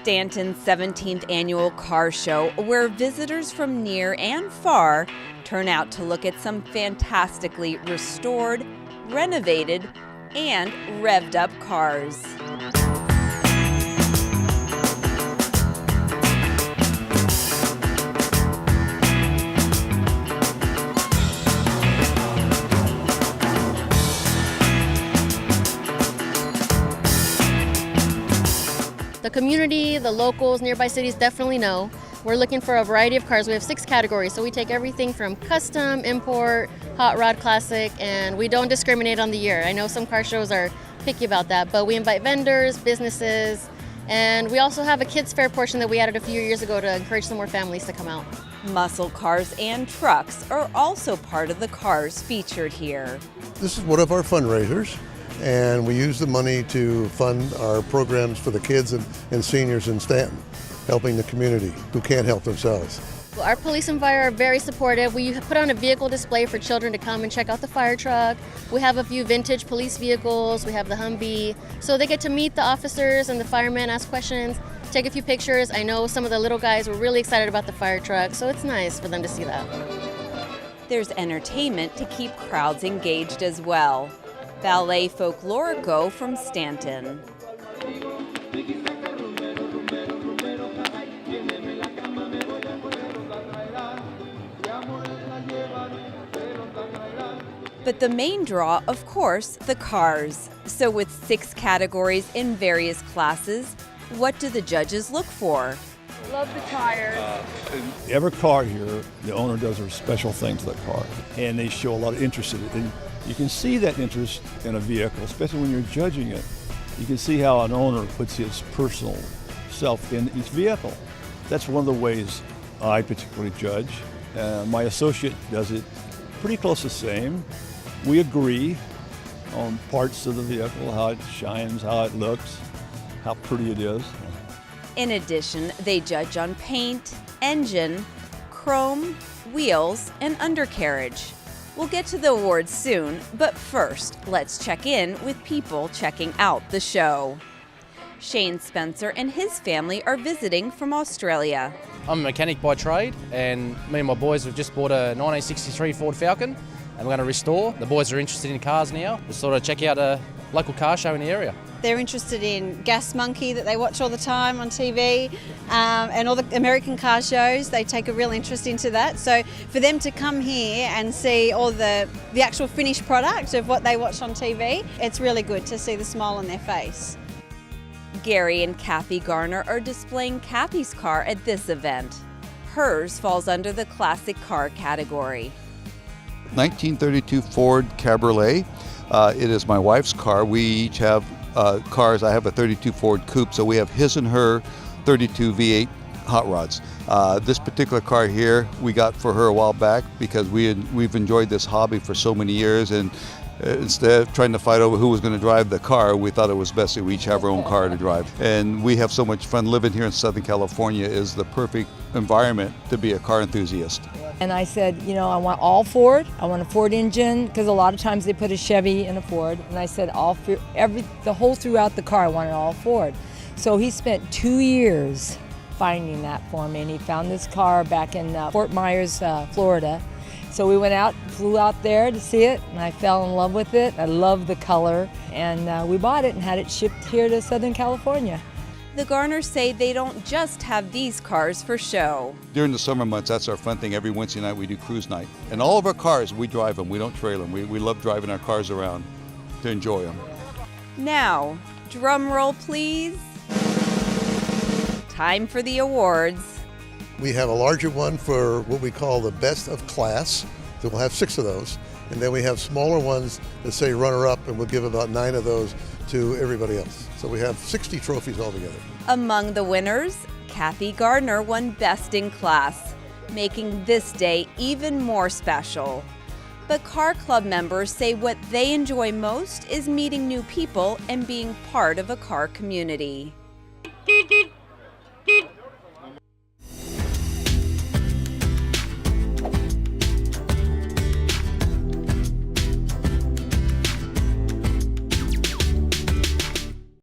Stanton's 17th annual car show, where visitors from near and far turn out to look at some fantastically restored, renovated, and revved up cars. The community, the locals, nearby cities definitely know. We're looking for a variety of cars. We have 6 categories, so we take everything from custom, import, hot rod, classic, and we don't discriminate on the year. I know some car shows are picky about that, but we invite vendors, businesses, and we also have a kids fair portion that we added a few years ago to encourage some more families to come out. Muscle cars and trucks are also part of the cars featured here. This is one of our fundraisers, and we use the money to fund our programs for the kids and seniors in Stanton, helping the community who can't help themselves. Our police and fire are very supportive. We put on a vehicle display for children to come and check out the fire truck. We have a few vintage police vehicles. We have the Humvee. So they get to meet the officers and the firemen, ask questions, take a few pictures. I know some of the little guys were really excited about the fire truck, so it's nice for them to see that. There's entertainment to keep crowds engaged as well. Ballet Folklorico from Stanton. But the main draw, of course, the cars. So with 6 categories in various classes, what do the judges look for? Love the tires. Every car here, the owner does a special thing to the car, and they show a lot of interest in it. And you can see that interest in a vehicle, especially when you're judging it. You can see how an owner puts his personal self in each vehicle. That's one of the ways I particularly judge. My associate does it pretty close the same. We agree on parts of the vehicle, how it shines, how it looks, how pretty it is. In addition, they judge on paint, engine, chrome, wheels, and undercarriage. We'll get to the awards soon, but first, let's check in with people checking out the show. Shane Spencer and his family are visiting from Australia. I'm a mechanic by trade, and me and my boys have just bought a 1963 Ford Falcon, and we're going to restore. The boys are interested in cars now. We'll sort of check out a local car show in the area. They're interested in Gas Monkey that they watch all the time on TV, and all the American car shows. They take a real interest into that. So for them to come here and see all the actual finished product of what they watch on TV, it's really good to see the smile on their face. Gary and Kathy Garner are displaying Kathy's car at this event. Hers falls under the classic car category. 1932 Ford Cabriolet. It is my wife's car. We each have cars. I have a 32 Ford Coupe, so we have his and her 32 V8 hot rods. This particular car here we got for her a while back because we've enjoyed this hobby for so many years, and instead of trying to fight over who was going to drive the car, we thought it was best that we each have our own car to drive. And we have so much fun. Living here in Southern California is the perfect environment to be a car enthusiast. And I said, you know, I want all Ford. I want a Ford engine, because a lot of times they put a Chevy in a Ford. And I said the whole throughout the car, I wanted all Ford. So he spent 2 years finding that for me, and he found this car back in Fort Myers, Florida. So we went out, flew out there to see it, and I fell in love with it. I love the color, and we bought it and had it shipped here to Southern California. The Garners say they don't just have these cars for show. During the summer months, that's our fun thing. Every Wednesday night we do cruise night. And all of our cars, we drive them. We don't trail them. We love driving our cars around to enjoy them. Now, drum roll please. Time for the awards. We have a larger one for what we call the best of class. So we'll have 6 of those. And then we have smaller ones that say runner-up, and we'll give about 9 of those to everybody else. So we have 60 trophies altogether. Among the winners, Kathy Gardner won Best in Class, making this day even more special. But Car Club members say what they enjoy most is meeting new people and being part of a car community.